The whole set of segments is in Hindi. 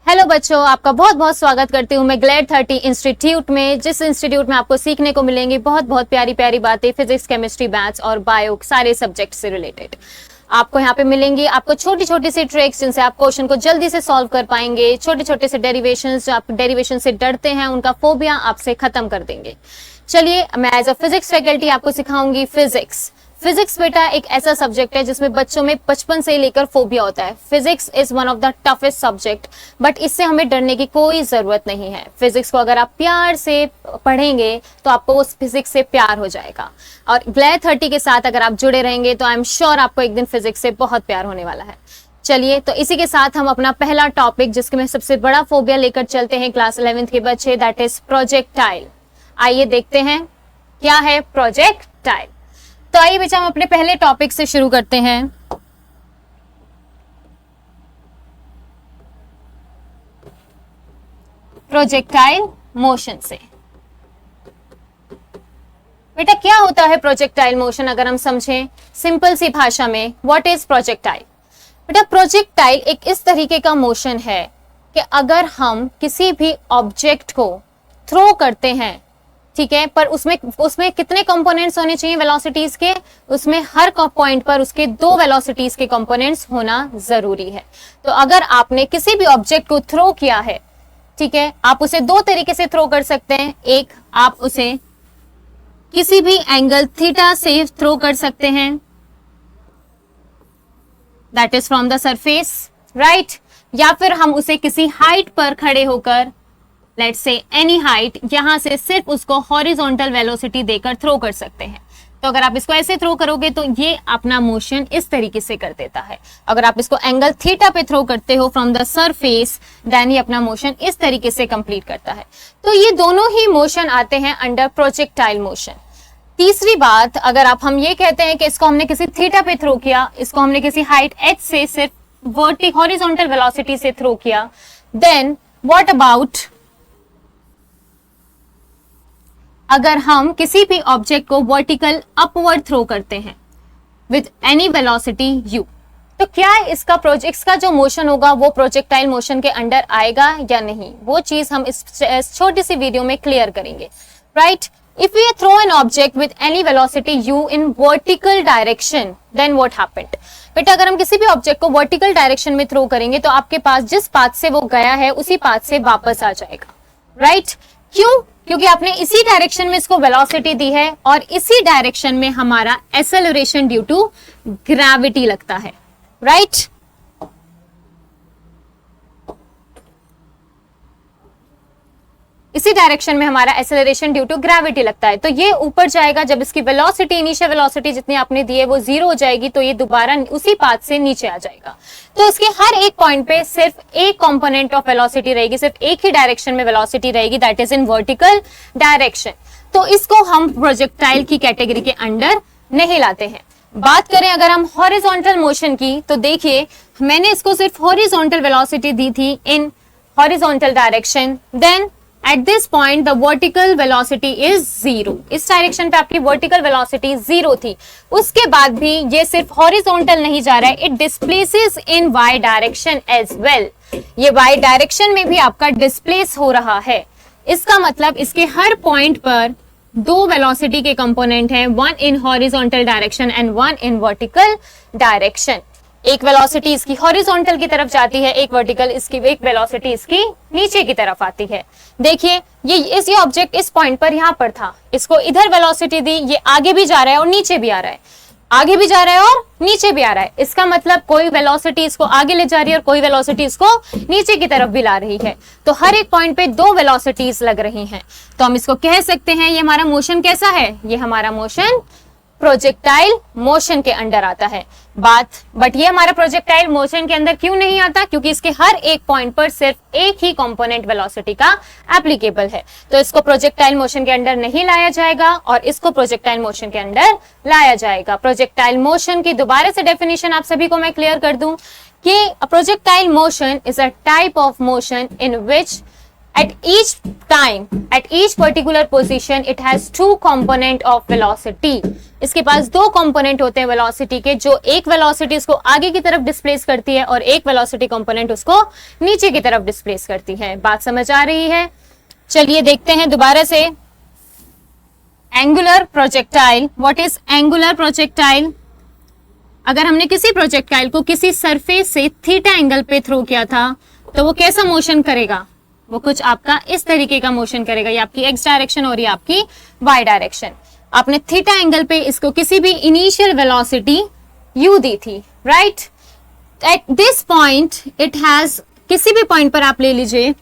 हेलो बच्चों, आपका बहुत बहुत स्वागत करती हूँ मैं ग्लैड 30 इंस्टीट्यूट में, जिस इंस्टीट्यूट में आपको सीखने को मिलेंगी बहुत बहुत प्यारी प्यारी बातें फिजिक्स, केमिस्ट्री, मैथ्स और बायो सारे सब्जेक्ट से रिलेटेड। आपको यहाँ पे मिलेंगी आपको छोटी छोटी सी ट्रिक्स जिनसे आप क्वेश्चन को जल्दी से सॉल्व कर पाएंगे। छोटे छोटे से डेरिवेशंस, जो आप डेरिवेशन से डरते हैं उनका फोबिया आपसे खत्म कर देंगे। चलिए, मैं एज अ फिजिक्स फैकल्टी आपको सिखाऊंगी फिजिक्स। फिजिक्स बेटा एक ऐसा सब्जेक्ट है जिसमें बच्चों में बचपन से ही लेकर फोबिया होता है। Physics is one of the toughest subject, but इससे हमें डरने की कोई जरूरत नहीं है। फिजिक्स को अगर आप प्यार से पढ़ेंगे तो आपको उस फिजिक्स से प्यार हो जाएगा। और ग्लैड 30 के साथ अगर आप जुड़े रहेंगे तो आई एम श्योर आपको एक दिन फिजिक्स से बहुत प्यार होने वाला है। चलिए, तो इसी के साथ हम अपना पहला टॉपिक, जिसके में सबसे बड़ा फोबिया लेकर चलते हैं क्लास 11th के बच्चे, दैट इज प्रोजेक्टाइल। आइए देखते हैं क्या है प्रोजेक्टाइल। तो आइए बच्चा, हम अपने पहले टॉपिक से शुरू करते हैं। प्रोजेक्टाइल मोशन से। बेटा क्या होता है प्रोजेक्टाइल मोशन, अगर हम समझें सिंपल सी भाषा में, व्हाट इज प्रोजेक्टाइल। बेटा प्रोजेक्टाइल एक इस तरीके का मोशन है कि अगर हम किसी भी ऑब्जेक्ट को थ्रो करते हैं, ठीक है, पर उसमें कितने कंपोनेंट्स होने चाहिए वेलोसिटीज के, उसमें हर पॉइंट पर उसके दो वेलोसिटीज के कंपोनेंट्स होना जरूरी है। तो अगर आपने किसी भी ऑब्जेक्ट को थ्रो किया है, ठीक है, आप उसे दो तरीके से थ्रो कर सकते हैं। एक, आप उसे किसी भी एंगल थीटा से थ्रो कर सकते हैं, that is from the surface, right. या फिर हम उसे किसी हाइट पर खड़े होकर, लेट्स से एनी हाइट, यहां से सिर्फ उसको हॉरिजॉन्टल वेलोसिटी देकर थ्रो कर सकते हैं। तो अगर आप इसको ऐसे थ्रो करोगे तो ये अपना मोशन इस तरीके से कर देता है। अगर आप इसको एंगल थीटा पे थ्रो करते हो फ्रॉम द सरफेस, देन ये अपना मोशन इस तरीके से कंप्लीट करता है। तो ये दोनों ही मोशन आते हैं अंडर प्रोजेक्टाइल मोशन। तीसरी बात, अगर हम ये कहते हैं कि इसको हमने किसी थीटा पे थ्रो किया, इसको हमने किसी हाइट h से सिर्फ हॉरिजॉन्टल वेलोसिटी से थ्रो किया, देन व्हाट अबाउट अगर हम किसी भी ऑब्जेक्ट को वर्टिकल अपवर्ड थ्रो करते हैं विद एनी वेलोसिटी u, तो क्या इसका जो मोशन होगा वो प्रोजेक्टाइल मोशन के अंडर आएगा या नहीं, वो चीज हम इस छोटी सी वीडियो में क्लियर करेंगे, right. If we throw an object with any velocity u in vertical direction, then what happened. बेटा अगर हम किसी भी ऑब्जेक्ट को वर्टिकल डायरेक्शन में थ्रो करेंगे तो आपके पास जिस पाथ से वो गया है उसी पाथ से वापस आ जाएगा, राइट। क्यों? क्योंकि आपने इसी डायरेक्शन में इसको वेलोसिटी दी है और इसी डायरेक्शन में हमारा एक्सेलरेशन ड्यू टू ग्रेविटी लगता है, राइट। इसी डायरेक्शन में हमारा एक्सेलरेशन ड्यू टू ग्रेविटी लगता है। तो ये ऊपर जाएगा, जब इसकी वेलोसिटी, इनिशियल वेलोसिटी जितनी आपने दी है वो 0 हो जाएगी, तो ये दोबारा उसी पाथ से नीचे आ जाएगा। तो इसके हर एक पॉइंट पे सिर्फ एक कंपोनेंट ऑफ वेलोसिटी रहेगी, सिर्फ एक ही डायरेक्शन में वेलोसिटी रहेगी, that is in vertical direction. तो इसको हम प्रोजेक्टाइल की कैटेगरी के अंडर नहीं लाते हैं। बात करें अगर हम हॉरिजॉन्टल मोशन की, तो देखिए मैंने इसको सिर्फ हॉरिजॉन्टल वेलोसिटी दी थी in horizontal direction, then at this point the vertical velocity is 0। इस डायरेक्शन पे आपकी वर्टिकल वेलोसिटी 0 थी। उसके बाद भी ये सिर्फ हॉरिजॉन्टल नहीं जा रहा है, it displaces in Y direction as well. ये वाई डायरेक्शन में भी आपका डिस्प्लेस हो रहा है। इसका मतलब इसके हर पॉइंट पर दो वेलोसिटी के कंपोनेंट हैं, one in horizontal direction and one in vertical direction. एक वेलोसिटी इसकी हॉरिजॉन्टल की तरफ जाती है, एक वेलोसिटी इसकी नीचे की तरफ आती है। देखिए ये ऑब्जेक्ट इस पॉइंट पर यहां पर था, इसको इधर वेलोसिटी दी, ये आगे भी जा रहा है और नीचे भी आ रहा है, आगे भी जा रहा है और नीचे भी आ रहा है। इसका मतलब कोई वेलोसिटी इसको आगे ले जा रही है और कोई वेलोसिटी इसको नीचे की तरफ भी ला रही है। तो हर एक पॉइंट पे दो वेलोसिटीज लग रही हैं। तो हम इसको कह सकते हैं ये हमारा मोशन कैसा है, ये हमारा मोशन प्रोजेक्टाइल मोशन के अंडर आता है। बट ये हमारा प्रोजेक्टाइल मोशन के अंदर क्यों नहीं आता? क्योंकि इसके हर एक पॉइंट पर सिर्फ एक ही कंपोनेंट वेलोसिटी का एप्लीकेबल है। तो इसको प्रोजेक्टाइल मोशन के अंदर नहीं लाया जाएगा और इसको प्रोजेक्टाइल मोशन के अंदर लाया जाएगा। प्रोजेक्टाइल मोशन की दोबारा से डेफिनेशन आप सभी को मैं क्लियर कर दूं कि projectile motion is a type of motion in which At each particular position it has two component of velocity. इसके पास दो कंपोनेंट होते हैं वेलोसिटी के, जो एक वेलोसिटी इसको आगे की तरफ डिस्प्लेस करती है और एक वेलोसिटी कंपोनेंट उसको नीचे की तरफ डिस्प्लेस करती है। बात समझ आ रही है? चलिए देखते हैं दोबारा से। Angular projectile, what is angular projectile? अगर हमने किसी प्रोजेक्टाइल को किसी सरफेस से थीटा एंगल पे थ्रो किया था तो वो कैसा मोशन करेगा? वो कुछ आपका इस तरीके का मोशन करेगा। ये आपकी एक्स डायरेक्शन और ये आपकी वाई डायरेक्शन। आपने थीटा एंगल पे इसको किसी भी इनिशियल वेलोसिटी u दी थी, right? Eight this point it has, किसी भी पॉइंट पर आप ले लीजिए,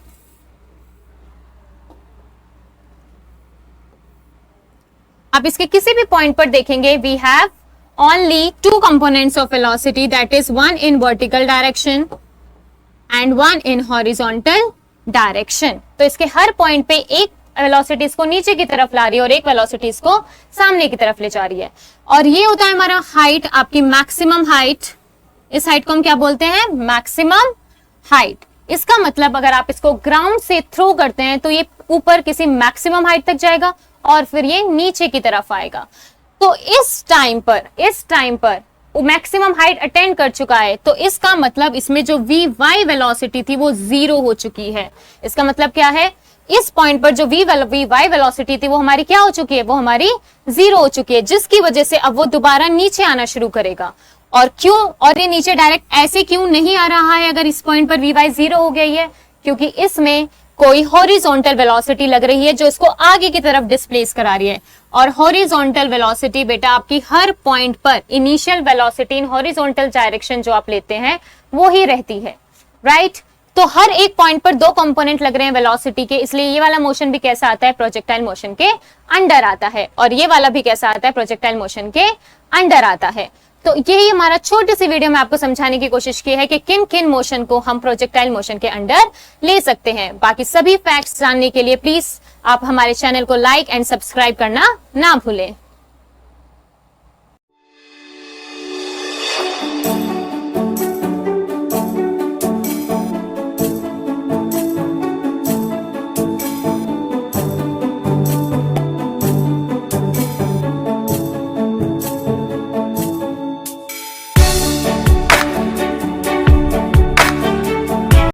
आप इसके किसी भी पॉइंट पर देखेंगे we have only two components of velocity, that is one in vertical direction and one in horizontal direction. तो इसके हर पॉइंट पे एक वेलोसिटी इसको नीचे की तरफ ला रही है और एक वेलोसिटी इसको सामने की तरफ ले जा रही है। और ये होता है हमारा हाइट, आपकी मैक्सिमम हाइट। इस हाइट को हम क्या बोलते हैं? Maximum height. इसका मतलब अगर आप इसको ग्राउंड से थ्रो करते हैं तो ये ऊपर किसी मैक्सिमम हाइट तक जाएगा और फिर ये नीचे की तरफ आएगा। तो इस टाइम पर मैक्सिमम हाइट अटेंड कर चुका है, तो इसका मतलब इसमें जो वी वाई वेलोसिटी थी वो जीरो हो चुकी है। इसका मतलब क्या है? इस पॉइंट पर जो वी वाई वेलोसिटी थी वो हमारी क्या हो चुकी है? वो हमारी जीरो हो चुकी है, जिसकी वजह से अब वो दोबारा नीचे आना शुरू करेगा। और क्यों? और ये नीचे डायरेक्ट ऐसे क्यों नहीं आ रहा है अगर इस पॉइंट पर वी वाई जीरो हो गई है? क्योंकि इसमें कोई हॉरिजॉन्टल वेलोसिटी लग रही है जो इसको आगे की तरफ डिस्प्लेस करा रही है। और हॉरिजॉन्टल वेलोसिटी बेटा आपकी हर पॉइंट पर इनिशियल वेलोसिटी इन हॉरिजॉन्टल डायरेक्शन जो आप लेते हैं वो ही रहती है, राइट? तो हर एक पॉइंट पर दो कंपोनेंट लग रहे हैं वेलोसिटी के, इसलिए ये वाला मोशन भी कैसा आता है? प्रोजेक्टाइल मोशन के अंडर आता है। और ये वाला भी कैसा आता है? प्रोजेक्टाइल मोशन के अंडर आता है। तो यही हमारा छोटी सी वीडियो में आपको समझाने की कोशिश की है कि किन किन मोशन को हम प्रोजेक्टाइल मोशन के अंडर ले सकते हैं। बाकी सभी फैक्ट्स जानने के लिए प्लीज आप हमारे चैनल को लाइक एंड सब्सक्राइब करना ना भूलें।